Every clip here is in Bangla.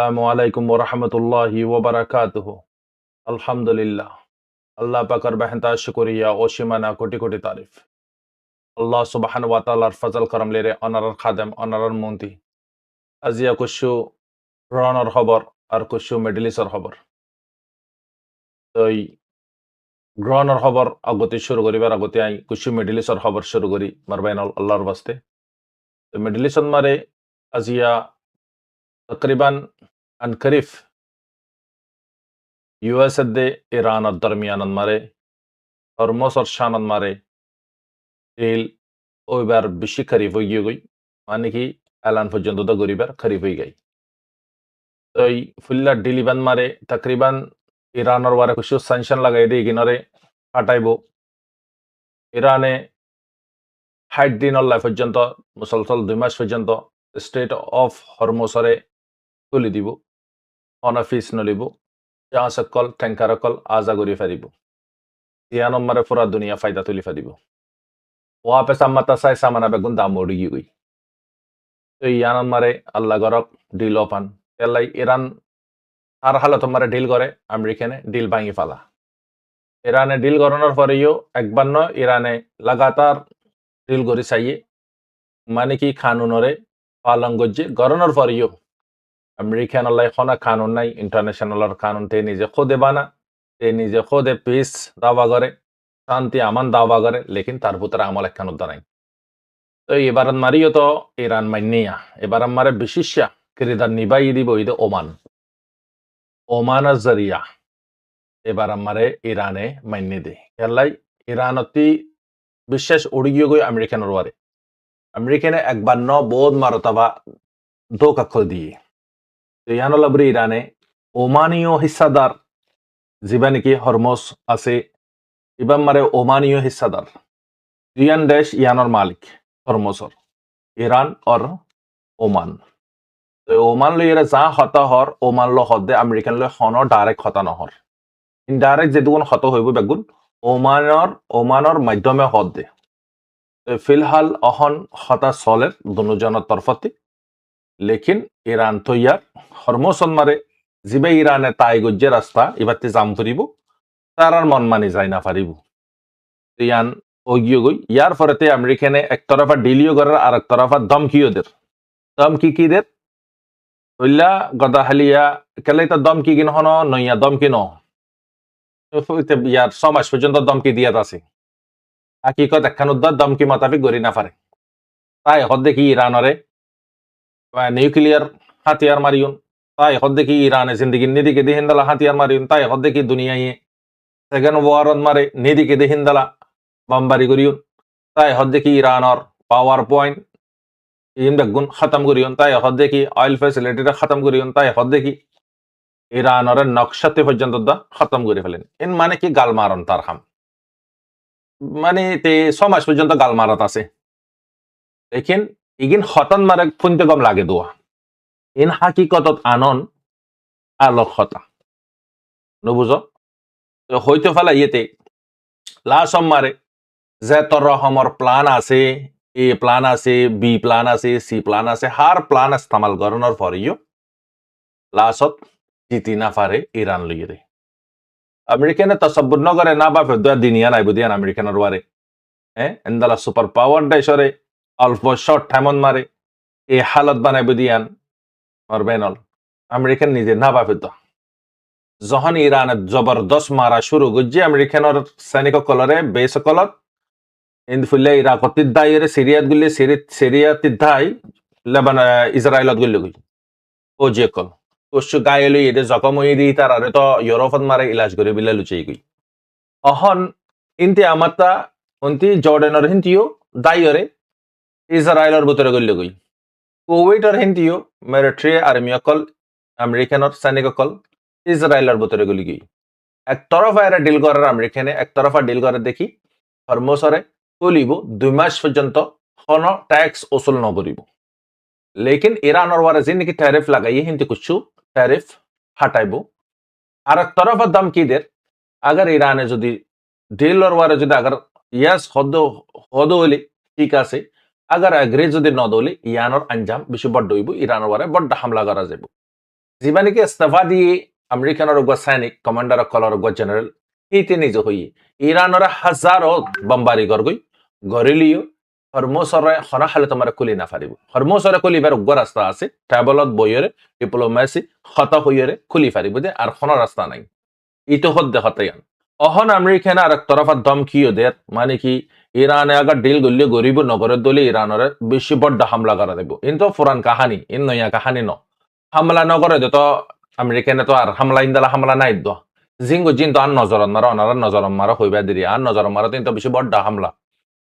আসসালামু আলাইকুম ওয়া রাহমাতুল্লাহি ওয়া বারাকাতুহু। আলহামদুলিল্লাহ। আল্লাহ পাকের বেহেনতা শুকরিয়া ও সীমানা কোটি কোটি তারিফ। আল্লাহ সুবহানাহু ওয়া তাআলার ফজল করম লেরে অনারার খাদেম অনারার মন্তি। আজিয়া কুশু রনর খবর আর কুশু মিডল ইস্টর খবর। তো এই গ্রহণের খবর আগতে শুরু করিবার আগতে আই কুশু মিডল ইস্টর খবর শুরু করি মারবাইন আল্লাহর বাস্তে। তো মিডল ইস্ট মারে আজিয়া তকরিবান আনকরিফ यूएस दे ईरान और दरमियान मारे हरमस और शानन मारे तेल ওইবার বেশি খারিফ হয়ে গিয়ে গই মানে কি এলান পর্যন্ত তো গরিবার খারিফ হয়ে গই তো এই ফুল্লা ডিলিবান মারে তকরিবান ইরানের ওয়ারে কিছু স্যাংশন লাগাই দিয়ে কিনারে হাঁটাইব ইরানে 60 দিন অল্লাহ পর্যন্ত মুসলসল 2 মাস পর্যন্ত স্টেট অফ হরমসরে তুলি দিব অনাফিস নলিব জাহাজ সকল ট্যাঙ্কার সকল আজা গড়ি ফারিব ইয়া নম্বরে পুরা দুনিয়া ফায়দা তুলি ফারিব वहाँ पे सम्मता साय सामाना बेगुन दाम मोड़ी गई तो यान मारे अल्लाह गरक डील ओपन एलाई ईरान हर हालत मारे डील करे अमेरिका ने डील भांगी फाला ईराने डील कराনোর পরেও একবার নয় ইরানে লাগাতার ডীল করে চাইয়ে মানে কি কানুনরে পালন করছে গরানোর পরেও আমেরিকান আল্লাহ খনা কানুন নাই ইন্টারন্যাশনাল কানুন তে নিজে খুদে বানা তে নিজে খুদে পিস দাবা করে শান্তি আমান দাবা করে লেকিন তার ভিতরে আমল একখান উদ্দা নাই তো এবার মারিও তো ইরান মাইনিয়া এবার আমারে বিশিষ্য কিরিদার নিবাই দিব ইদে ওমান জরিয়া এবার আমারে ইরানে মাইনি দে খেলাই ইরানতি বিশেষ উড়িয়ে গই আমেরিকানের ওয়ারে আমেরিকানে একবার ন বোধ মারতাবা ধোকা খো দিয়ে তো ইয়ানলাবরি ইরানে ওমানীয় হিস্সাদার জীবানি কি হরমোস আছে ইবাম মারে ওমানীয় হিস্সাদার দুইয়ান দেশ ইয়ানোর মালিক হরমোসর ইরান और ওমান তো ওমান লইরে যা হতা হর ওমান ল হদে আমেরিকান ল হনো ডাইরেক্ট হতা নহর ইনডাইরেক্ট যেদুগুন হত হইব বেগুন ওমানর মাধ্যমে হদে তো ফিলহাল অহন হতা চলে দুজনের তরফতে লেকিন ইরান তৈয়ার হরমোসন মারে জিবে ইরানে তাই গজ্জে রাস্তা এবারতে জাম ধরিব তার আর মন মানি যায় না পারিব ইয়ান ওগিয়ে গই ইয়ার ফরেতে আমেরিকানে একতরফা ডিলিও করার আর একতরফা ধমকিও দের ধমকি কি দের ওইলা গদা হালিয়া কেলাই তো দমকি কিন হন নইয়া দমকি ন ইয়ার 6 মাস পর্যন্ত দমকি দিয়া আছে হাকিকত একখান উদ্দার দমকি মোতাবেক গড়ি না পারে তাই হদ্দে কি ইরানরে নিউক্লিয়ার হাতিয়ার মারিউন তাই হদ্দে কি ইরানে জিন্দগি নিদিকে দেহিন্দালা হাতিয়ার মারিউন তাই হদ্দে কি দুনিয়ায় সেকেন্ড ওয়ারত মারে নিদিকে দেহিন্দালা বামবারি করিউন তাই হদ্দে কি ইরানর পাওয়ার পয়েন্ট ইন বেগুন খতম করিউন তাই হদ্দে কি অয়েল ফ্যাসিলিটিটা খতম করিউন তাই হদ্দে কি ইরানর নকশাতে পর্যন্ত দা খতম করে ফেলেন ইন মানে কি গাল মারন তার হাম মানে তে 6 মাস পর্যন্ত গাল মারাত আছে লেকিন ইগিন খতন মারে ফুনতে কম লাগে দোয়া ইন হাকিকতত আনন আলোক হতা নবুঝো তো হইতে ফেলা ইয়েতে লাসম মারে যে তোর রহমর প্ল্যান আছে এ প্ল্যান আছে বি প্ল্যান আছে সি প্ল্যান আছে হার প্ল্যান ইস্তেমাল করানোর পরেও লাসত জিতি না পারে ইরান লইয়ে আমেরিকানে তসব্বুর ন করে না বা ফেদুয়া দিনিয়া নাই বুদিয়ান আমেরিকানের ওয়ারে হ্যাঁ এন্দালা সুপার পাওয়ার দেশরে অল্প শর্ট টাইমন মারে এই হালত বানাই বুদিয়ান মারবেনল আমেরিকান নিজে না বা ফেদুয়া যখন ইরানে জবরদস্ত মারা শুরু করছে আমেরিকানের সৈনিক কলরে বেস কলত ইনফুল্লে ইরাক তিদ্দাইরে সিরিয়াত গুলি সিরিয়া তিদ্দাই লেবান ইসরায়েলত গুলি গই ও যে কল ওসু গায়েলি এদে জখম হয়ে দি তার আরে তো ইউরোপত মারে ইলাজ করে বিলা লুচাই গই অহন ইনতে আমাতা অন্তি জর্ডানের হিন্তিও দাইরে ইসরায়েলের ভিতরে গলি গই কুয়েটের হিন্তিও মিলিটারি আর্মি কল আমেরিকানের সৈনিক কল ইসরায়েলের ভিতরে গলি গই এক তরফা এরা ডিল করার আমেরিকানে এক তরফা ডিল করে দেখি হরমোসরে তুলিব 2 মাস পর্যন্ত কোন ট্যাক্স ওসুল ন করিব লেকিন ইরানের ওয়ারে যে নাকি ট্যারিফ লাগাইয়ে হিন্দি কিছু ট্যারিফ হাটাইব আর এক তরফা দাম কি দের আগার ইরানে যদি ডিলর ওয়ারে যদি আগার ইয়াস হদ হলে ঠিক আছে আগার এগ্রি যদি ন দলি ইয়ানোর আঞ্জাম বেশি বড় হইব ইরানের ওয়ারে বড় হামলা করা যাব জীবানীকে ইস্তফা দিয়ে আমেরিকানৰ সৈনিক কমাণ্ডাৰ কলৰ জেনেৰেল এইতে নিজে হৈ ইৰাণৰ হাজাৰো বম্বাৰী গৈ গৰিলিও হৰমোচৰে সনাহালে তোমাৰ কুলি নাফাৰিব হৰমোচৰে কুলিবাৰ ৰাস্তা আছে ট্ৰেভেলত বইৰে ডিপ্লোমেসি খত হৈৰে খুলি ফাৰিব দে আৰু কোনো ৰাস্তা নাই ইটো সদ্য হতায়ান অহন আমেরিকান আর এক তরফার ধমকিও দেয় মানে কি ইরানে আগে ডিল গল্লি গরিব নগরের দলে ইরানের বেশি বড় হামলা করা দেব কিন্তু পুরান কাহানি ইন নয়া কাহানি ন হামলা নগরে তো আমেরিকানে তো আর হামলা ইন্দালা হামলা নাই দ জিঙ্গু জিন তো আর নজরন মারা অনার নজরন মারা হইবা দিরি আর নজরন মারা তো বেশি বড় হামলা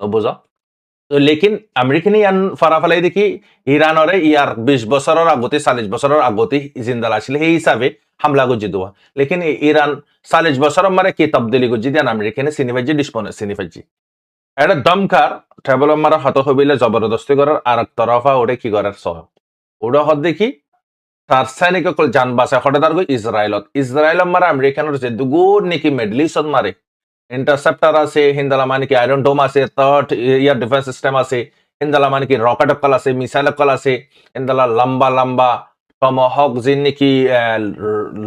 বুঝা তো লেকিন আমেরিকানি ইয়ান ফারাফালাই দেখি ইরানরে ইয়ার 20 বছরের আগতে 40 বছরের আগতে জিন্দাল আসলে এই হিসাবে হামলা গুজি দেওয়া লেকিন ইরান 40 বছরের মারে কি তবদিলি গুজি দেন আমেরিকানে সিনিফাজি ডিসপনে সিনিফাজি এটা দমকার ট্রাভেল মারা হত হবিলে জবরদস্তি করার আর এক তরফা ওটা কি করার সহ ওটা হদ দেখি তার সৈনিক কল জান বাসা হঠাৎ গই ইসরায়েল মারা আমেরিকানের যে দুগুণ নাকি মিডল ইস্ট মারে ইন্টারসেপ্টার আছে হিন্দালা মানে কি আয়রন ডোম আছে থার্ড ইয়ার ডিফেন্স সিস্টেম আছে হিন্দালা মানে কি রকেট অকল আছে মিসাইল অকল আছে হিন্দালা লম্বা লম্বা টমহক যে নাকি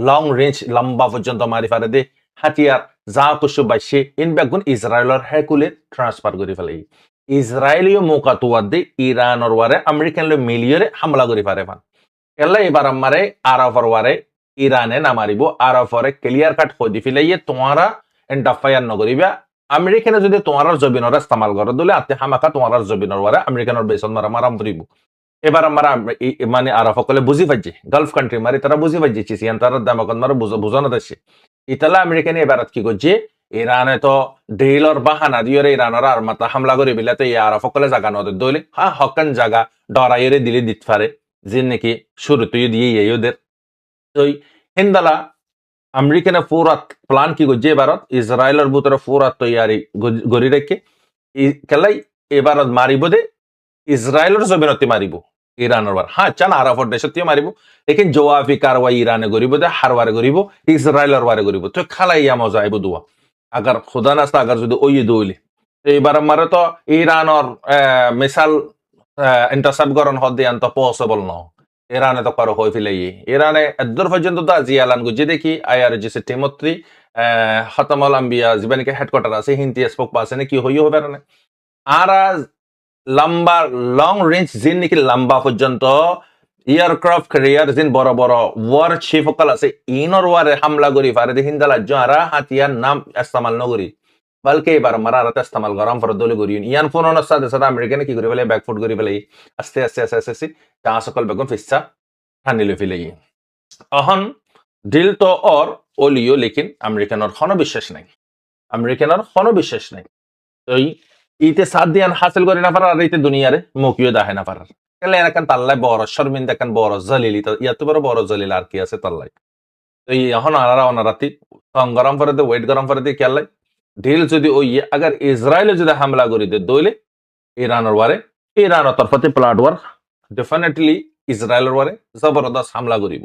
লং রেঞ্জ লম্বা পর্যন্ত মারি ফারে দে হাতিয়ার যা কিছু বাইছে ইন বেগুন ইসরায়েলের হেকুলে ট্রান্সফার করে ফেলে ইসরায়েলীয় মোকাতুয়াদ দে ইরানের ওয়ারে আমেরিকান মিলিয়রে হামলা করে ফারে ফান এলা এবার আমারে আরফর ওয়ারে ইরানে না মারিব আরফরে ক্লিয়ার কাট হয়ে দি ফেলাইয়ে তোমারা ইন্টারফায়ার নগরিবা আমেরিকানে যদি তোমার জবিনর ইস্তেমাল করে দিলে আতে হামাকা তোমার জবিনর ওয়ারে আমেরিকানের বেসন মারা মারাম করিব এবার আমরা মানে আরব সকলে বুঝি পাইছি গালফ কান্ট্রি মারি তারা বুঝি পাইছি সিয়ান তারা দামাকন মারা বুঝানো যাচ্ছে ইতালা আমেরিকানে এবার কি করছে ইরানে তো ডেইলর বাহানা দিয়ে ইরানের আর মাথা হামলা করে বিলাতে এই আরব সকলে জায়গা নদের দইলে হ্যাঁ হকান জায়গা ডরাইরে দিলে দিতে পারে যে নাকি শুরুতেই দিয়ে ওদের তো হিন্দালা আমেরিকানে পুরা প্ল্যান কি করছে এবারত ইসরায়েলের ভিতরে পুরা তৈয়ারি গড়ি রেখে কেলাই এবারত মারিব দে ইসরায়েলের জমিনতে মারিব ইরানের বার হ্যাঁ চান আরফর দেশতে মারিব লেকিন জওয়াফি কারওয়াই ইরানে গরিব দে হারবারে গরিব ইসরায়েলের বারে গরিব তো খালাইয়া মজা আইব দুয়া আগার খুদা নাস্তা আগার যদি ওই দইলে তো এবার মারে তো ইরানের মিসাইল ইন্টারসেপ্ট করন হদ দিয়ে তো পসিবল ন ইরানে তো কারো হয়ে ফেলাই ইরানে এদর পর্যন্ত তো আজি এলান গুজি দেখি আইআরজিসি টিমত্রি খতমল আম্বিয়া জীবানিকে হেডকোয়ার্টার আছে হিন্দি স্পোক পাসে কি হইও হবে না আর লম্বা লং রেঞ্জ জিন নাকি লম্বা পর্যন্ত এয়ারক্রাফট ক্যারিয়ার জিন বড় বড় ওয়ার চিফ সকল আছে ইনর ওয়ারে হামলা করি পারে হিন্দালা যারা হাতিয়ার নাম ইস্তেমাল নগরি বলকে এবার মারা রাতে ইস্তেমাল গরম ফর দলে করি ইয়ান ফোন সাথে সাথে আমেরিকানে কি করে ফেলে ব্যাকফুট করে ফেলে আস্তে আস্তে আস্তে আস্তে তা সকল বেগম ফিসা ঠানিলে ফেলে অহন ডিল তো অর ওলিও লেকিন আমেরিকানের কোনো বিশ্বাস নাই আমেরিকানের কোনো বিশ্বাস নাই তো ইতে সাত দিয়ান হাসিল করে না পারার আর ইতে দুনিয়ারে মুখিও দাহে না পারার কেলে এরকম তাল্লাই বড় শর্মিন্দা কেন বড় জলিলি তো ইয়াতে বড় জলিল আর কি আছে তাল্লাই তো এখন আনারা অনারাতি গরম করে দে ওয়েট গরম করে দিয়ে কেলাই ঢিল যদি ওই আগার ইসরায়েলে যদি হামলা করে দে দইলে ইরানের ওয়ারে ইরানের তরফতে প্লাট ওয়ার ডেফিনেটলি ইসরায়েলের ওয়ারে জবরদস্ত হামলা করিব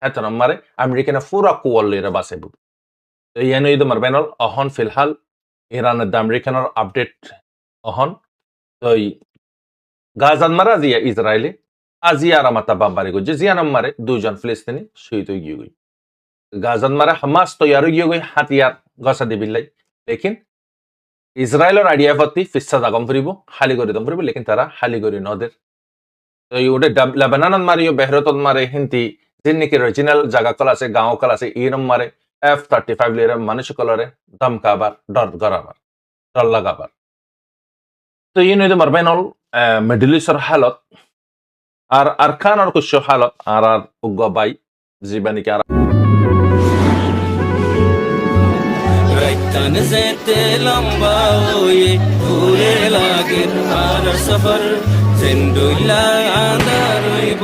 এত নম্বরে আমেরিকানে পুরা কুয়াল্লিরে বাঁচাইব তো ইয়ানো ঈদ মারবেনল অহন ফিলহাল ইরানের আমেরিকানের আপডেট অহন তো গাজান মারা জিয়া ইসরায়েলে আজি আর মাতা বাম্বারি গো জিয়ানম মারে দুইজন ফিলিস্তিনি শহীদ হয়ে গিয়ে গাজান মারা হামাস তৈয়ার হয়ে গিয়ে হাতিয়ার গসা দিবিল্লাই লেকিন ইসরায়েলের আইডিয়াফতি ফিসা জাগম ফুরিব হালি করে দম ফুরিব লেকিন তারা হালি করে নদের তো ওটা লেবানন মারিও বেহরতত মারে হিন্দি যিন নাকি রিজিনাল জায়গা কল আছে গাঁও কল আছে ইরম মারে F-35 লিরে মানুষ কলরে দমকাবার ডর লাগাবার তো ইন হইতে মারবেনল মিডল ইস্টের হালত আর আরকানের কুশ হালত আর উগ্র বাই জীবানিকে আর যেতে লম্বা হয়ে ঘুরে লাগে আর সফর জিন্দুল্লা আদার হইব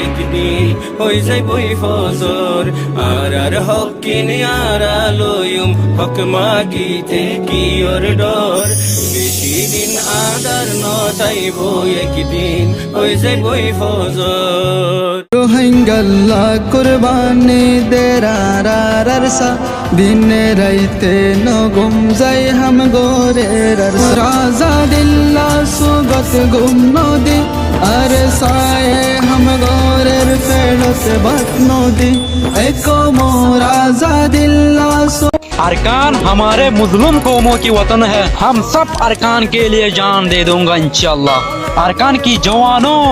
একদিন হই যাইবই ফজর আর হকিন আর আলোয়ম হক মাগিতে কি ওর ডর বেশি দিন আদার নতাইব একদিন হই যাইবই ফজর রোহিঙ্গাল্লা কুরবানি দেরারারসা দিনে রাইতে নগুম যাই হাম গোরের রাজা দিল্লা সুগত গুম নদী আর সায়ে হাম গোরের ফেরত বাত নদী एको मोर आजादिल्लाह अरकान हमारे मुस्लिम कौमों की वतन है। हम सब अरकान के लिए जान दे दूंगा इंशाल्लाह। अरकान की जवानों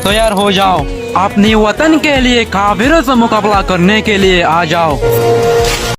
तैयार हो जाओ, अपनी वतन के लिए काफिरों से मुकाबला करने के लिए आ जाओ।